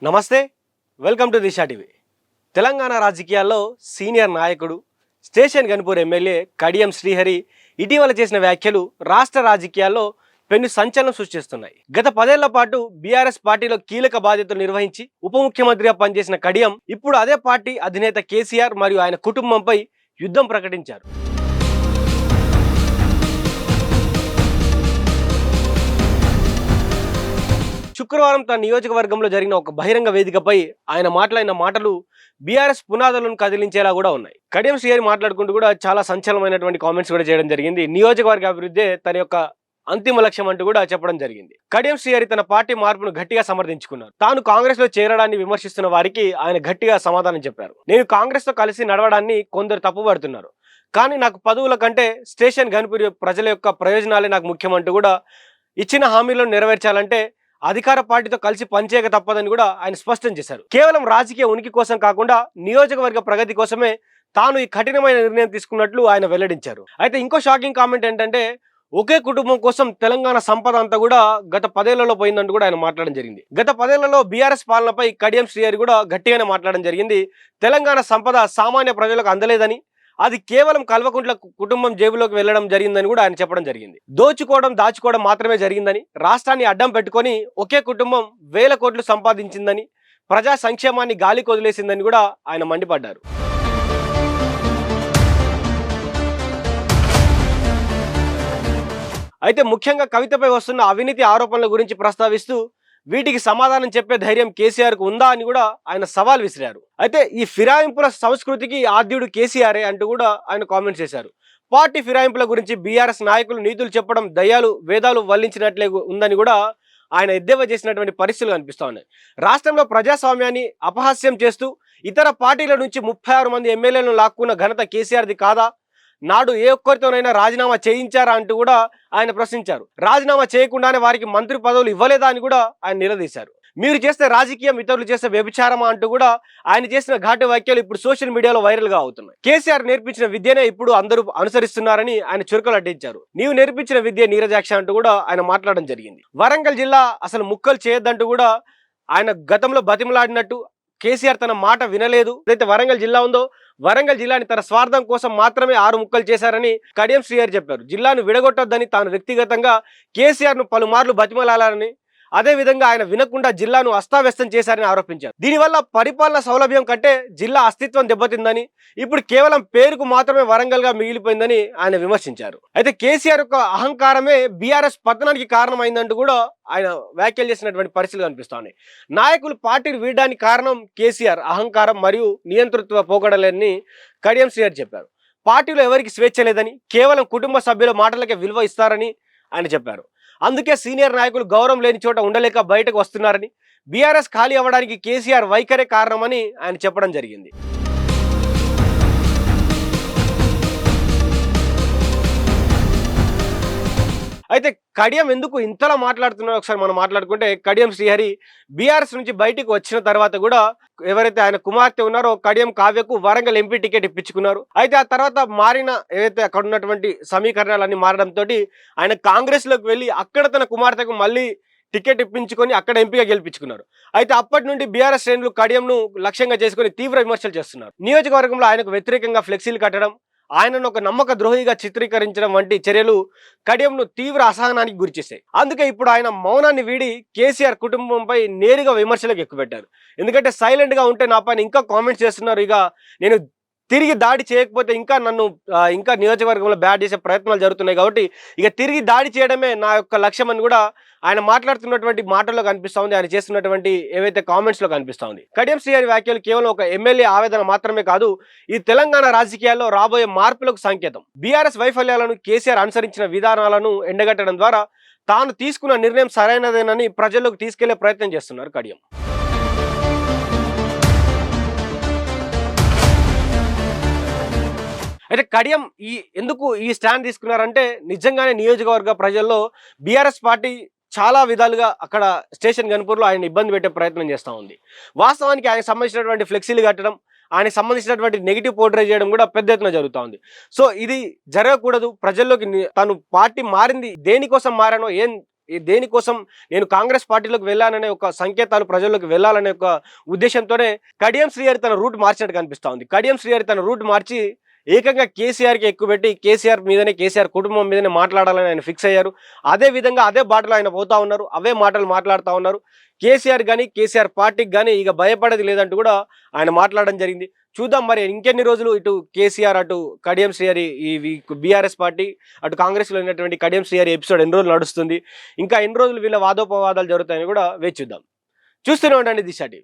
నమస్తే, welcome to Disha TV. Telangana రాజకీయాల్లో senior నాయకుడు, స్టేషన్ గన్పూర్ ఎమ్మెల్యే కడియం శ్రీహరి ఇటీవల చేసిన వ్యాఖ్యలు రాష్ట్ర రాజకీయాల్లో పెను సంచలనం సృష్టిస్తున్నాయి. గత 10 ఏళ్ల పాటు బీఆర్ఎస్ పార్టీలో కీలక బాధ్యతలు నిర్వహించి ఉప ముఖ్యమంత్రిగా పనిచేసిన కడియం ఇప్పుడు అదే పార్టీ అధినేత కేసీఆర్ మరియు ఆయన కుటుంబంపై యుద్ధం ప్రకటించారు. శుక్రవారం తన నియోజకవర్గంలో జరిగిన ఒక బహిరంగ వేదికపై ఆయన మాట్లాడిన మాటలు బీఆర్ఎస్ పునాదులను కదిలించేలా కూడా ఉన్నాయి. కడియం శ్రీహరి మాట్లాడుకుంటూ కూడా చాలా సంచలనమైనటువంటి కామెంట్స్ కూడా చేయడం జరిగింది. నియోజకవర్గ అభివృద్ధి తన యొక్క అంతిమ లక్ష్యం అంటూ కూడా చెప్పడం జరిగింది. కడియం శ్రీహరి తన పార్టీ మార్పును గట్టిగా సమర్థించుకున్నారు. తాను కాంగ్రెస్ లో చేరడాన్ని విమర్శిస్తున్న వారికి ఆయన గట్టిగా సమాధానం చెప్పారు. నేను కాంగ్రెస్ తో కలిసి నడవడాన్ని కొందరు తప్పుపడుతున్నారు, కానీ నాకు పదవుల కంటే స్టేషన్ గన్పూర్ ప్రజల యొక్క ప్రయోజనాలే నాకు ముఖ్యమంటూ కూడా ఇచ్చిన హామీలను నెరవేర్చాలంటే అధికార పార్టీతో కలిసి పనిచేయక తప్పదని కూడా ఆయన స్పష్టం చేశారు. కేవలం రాజకీయ ఉనికి కోసం కాకుండా నియోజకవర్గ ప్రగతి కోసమే తాను ఈ కఠినమైన నిర్ణయం తీసుకున్నట్లు ఆయన వెల్లడించారు. అయితే ఇంకో షాకింగ్ కామెంట్ ఏంటంటే, ఒకే కుటుంబం కోసం తెలంగాణ సంపద అంతా కూడా గత 10 ఏళ్లలో పోయిందంటూ కూడా ఆయన మాట్లాడడం జరిగింది. గత 10 ఏళ్లలో బీఆర్ఎస్ పాలనపై కడియం శ్రీహరి కూడా గట్టిగానే మాట్లాడడం జరిగింది. తెలంగాణ సంపద సామాన్య ప్రజలకు అందలేదని, అది కేవలం కల్వకుంట్ల కుటుంబం జేబులోకి వెళ్లడం జరిగిందని కూడా ఆయన చెప్పడం జరిగింది. దోచుకోవడం దాచుకోవడం మాత్రమే జరిగిందని, రాష్ట్రాన్ని అడ్డం పెట్టుకొని ఒకే కుటుంబం 1000 కోట్లు సంపాదించిందని, ప్రజా సంక్షేమాన్ని గాలి కొదిలేసిందని కూడా ఆయన మండిపడ్డారు. అయితే ముఖ్యంగా కవితపై వస్తున్న అవినీతి ఆరోపణల గురించి ప్రస్తావిస్తూ వీటికి సమాధానం చెప్పే ధైర్యం కేసీఆర్ కు ఉందా అని కూడా ఆయన సవాల్ విసిరారు. అయితే ఈ ఫిరాయింపుల సంస్కృతికి ఆద్యుడు కేసీఆరే అంటూ కూడా ఆయన కామెంట్స్ చేశారు. పార్టీ ఫిరాయింపుల గురించి బీఆర్ఎస్ నాయకులు నీతులు చెప్పడం దయ్యాలు వేదాలు వల్లించినట్లే ఉందని కూడా ఆయన ఎద్దేవా చేసినటువంటి పరిస్థితులు కనిపిస్తా ఉన్నాయి. రాష్ట్రంలో ప్రజాస్వామ్యాన్ని అపహాస్యం చేస్తూ ఇతర పార్టీల నుంచి 36 మంది ఎమ్మెల్యేలను లాక్కున్న ఘనత కేసీఆర్ది కాదా? నాడు ఏ ఒక్కరితోనైనా రాజీనామా చేయించారా అంటూ కూడా ఆయన ప్రశ్నించారు. రాజీనామా చేయకుండానే వారికి మంత్రి పదవులు ఇవ్వలేదా అని కూడా ఆయన నిలదీశారు. మీరు చేస్తే రాజకీయం, ఇతరులు చేస్తే వ్యభిచారమా అంటూ కూడా ఆయన చేసిన ఘాటు వ్యాఖ్యలు ఇప్పుడు సోషల్ మీడియాలో వైరల్ గా అవుతున్నాయి. కేసీఆర్ నేర్పించిన విద్యనే ఇప్పుడు అందరూ అనుసరిస్తున్నారని ఆయన చురుకలు అడ్డించారు. నీవు నేర్పించిన విద్య నీరజాక్ష అంటూ కూడా ఆయన మాట్లాడడం జరిగింది. వరంగల్ జిల్లా అసలు ముక్కలు చేయొద్దంటూ కూడా ఆయన గతంలో బతిమలాడినట్టు కేసీఆర్ తన మాట వినలేదు. ఏదైతే వరంగల్ జిల్లా ఉందో వరంగల్ జిల్లాని తన స్వార్థం కోసం మాత్రమే 6 ముక్కలు చేశారని కడియం శ్రీహరి చెప్పారు. జిల్లాను విడగొట్టొద్దని తాను వ్యక్తిగతంగా కేసీఆర్ ను పలుమార్లు బతిమలాలని, అదేవిధంగా ఆయన వినకుండా జిల్లాను అస్తావ్యస్తం చేశారని ఆరోపించారు. దీనివల్ల పరిపాలన సౌలభ్యం కంటే జిల్లా అస్తిత్వం దెబ్బతిందని, ఇప్పుడు కేవలం పేరుకు మాత్రమే వరంగల్ గా మిగిలిపోయిందని ఆయన విమర్శించారు. అయితే కేసీఆర్ యొక్క అహంకారమే బీఆర్ఎస్ పతనానికి కారణమైందంటూ కూడా ఆయన వ్యాఖ్యలు చేసినటువంటి పరిస్థితులు కనిపిస్తున్నాయి. నాయకులు పార్టీని వీడడానికి కారణం కేసీఆర్ అహంకారం మరియు నియంతృత్వ పోకడలేని కడియం శ్రీహరి చెప్పారు. పార్టీలో ఎవరికి స్వేచ్ఛ లేదని, కేవలం కుటుంబ సభ్యుల మాటలకే విలువ ఇస్తారని ఆయన చెప్పారు. అందుకే సీనియర్ నాయకులు గౌరవం లేని చోట ఉండలేక బయటకు వస్తున్నారని, బీఆర్ఎస్ ఖాళీ అవ్వడానికి కేసీఆర్ వైఖరే కారణమని ఆయన చెప్పడం జరిగింది. అయితే కడియం ఎందుకు ఇంతలా మాట్లాడుతున్నారో ఒకసారి మనం మాట్లాడుకుంటే, కడియం శ్రీహరి బీఆర్ఎస్ నుంచి బయటికి వచ్చిన తర్వాత కూడా ఎవరైతే ఆయన కుమార్తె ఉన్నారో కడియం కావ్యకు వరంగల్ ఎంపీ టికెట్ ఇప్పించుకున్నారు. అయితే ఆ తర్వాత మారిన ఏదైతే అక్కడ ఉన్నటువంటి సమీకరణాలన్నీ మారడంతో ఆయన కాంగ్రెస్ లోకి వెళ్ళి అక్కడ తన కుమార్తెకు మళ్ళీ టికెట్ ఇప్పించుకొని అక్కడ ఎంపీగా గెలిపించుకున్నారు. అయితే అప్పటి నుండి బీఆర్ఎస్ శ్రేణులు కడియంను లక్ష్యంగా చేసుకుని తీవ్ర విమర్శలు చేస్తున్నారు. నియోజకవర్గంలో ఆయనకు వ్యతిరేకంగా ఫ్లెక్సీలు కట్టడం, ఆయనను ఒక నమ్మక ద్రోహిగా చిత్రీకరించడం వంటి చర్యలు కడియంను తీవ్ర అసహనానికి గురిచేశాయి. అందుకే ఇప్పుడు ఆయన మౌనాన్ని వీడి కేసీఆర్ కుటుంబంపై నేరుగా విమర్శలకు ఎక్కుపెట్టారు. ఎందుకంటే సైలెంట్ గా ఉంటే నా పైన ఇంకా కామెంట్స్ చేస్తున్నారు, ఇక నేను తిరిగి దాడి చేయకపోతే ఇంకా నన్ను ఇంకా నియోజకవర్గంలో బ్యాడ్ చేసే ప్రయత్నాలు జరుగుతున్నాయి, కాబట్టి ఇక తిరిగి దాడి చేయడమే నా యొక్క లక్ష్యం అని కూడా ఆయన మాట్లాడుతున్నటువంటి మాటల్లో కనిపిస్తా ఉంది, ఆయన చేస్తున్నటువంటి ఏవైతే కామెంట్స్ లో కనిపిస్తా ఉంది. కడియం శ్రీహరి వ్యాఖ్యలు కేవలం ఒక ఎమ్మెల్యే ఆవేదన మాత్రమే కాదు, ఈ తెలంగాణ రాజకీయాల్లో రాబోయే మార్పులకు సంకేతం. బీఆర్ఎస్ వైఫల్యాలను, కేసీఆర్ అనుసరించిన విధానాలను ఎండగట్టడం ద్వారా తాను తీసుకున్న నిర్ణయం సరైనదేనని ప్రజల్లోకి తీసుకెళ్లే ప్రయత్నం చేస్తున్నారు కడియం. అయితే కడియం ఎందుకు ఈ స్టాండ్ తీసుకున్నారంటే, నిజంగానే నియోజకవర్గ ప్రజల్లో బీఆర్ఎస్ పార్టీ చాలా విధాలుగా అక్కడ స్టేషన్ గన్పూర్లో ఆయన ఇబ్బంది పెట్టే ప్రయత్నం చేస్తూ ఉంది. వాస్తవానికి ఆయనకు సంబంధించినటువంటి ఫ్లెక్సీలు కట్టడం, ఆయనకు సంబంధించినటువంటి నెగిటివ్ పోర్ట్రే చేయడం కూడా పెద్ద ఎత్తున జరుగుతూ ఉంది. సో ఇది జరగకూడదు. ప్రజల్లోకి తను పార్టీ మారింది దేనికోసం మారానో, ఏం ఈ దేనికోసం నేను కాంగ్రెస్ పార్టీలోకి వెళ్ళాననే ఒక సంకేతాలు ప్రజల్లోకి వెళ్ళాలనే ఒక ఉద్దేశంతోనే కడియం శ్రీహరి తన రూట్ మార్చినట్టు కనిపిస్తా ఉంది. కడియం శ్రీహరి తన రూట్ మార్చి ఏకంగా కేసీఆర్కి ఎక్కువ పెట్టి కేసీఆర్ మీదనే, కేసీఆర్ కుటుంబం మీదనే మాట్లాడాలని ఆయన ఫిక్స్ అయ్యారు. అదే విధంగా అదే బాటలో ఆయన పోతా ఉన్నారు, అవే మాటలు మాట్లాడుతూ ఉన్నారు. కేసీఆర్ కానీ కేసీఆర్ పార్టీకి కానీ ఇక భయపడేది లేదంటూ కూడా ఆయన మాట్లాడడం జరిగింది. చూద్దాం మరి ఇంకెన్ని రోజులు ఇటు కేసీఆర్, అటు కడియం శ్రీహరి, ఈ బీఆర్ఎస్ పార్టీ, అటు కాంగ్రెస్లో ఉన్నటువంటి కడియం శ్రీహరి ఎపిసోడ్ ఎన్ని రోజులు నడుస్తుంది, ఇంకా ఎన్ని రోజులు వీళ్ళ వాదోపవాదాలు జరుగుతాయని కూడా వేచి చూద్దాం. చూస్తూనే ఉండండి దిశ టీవీ.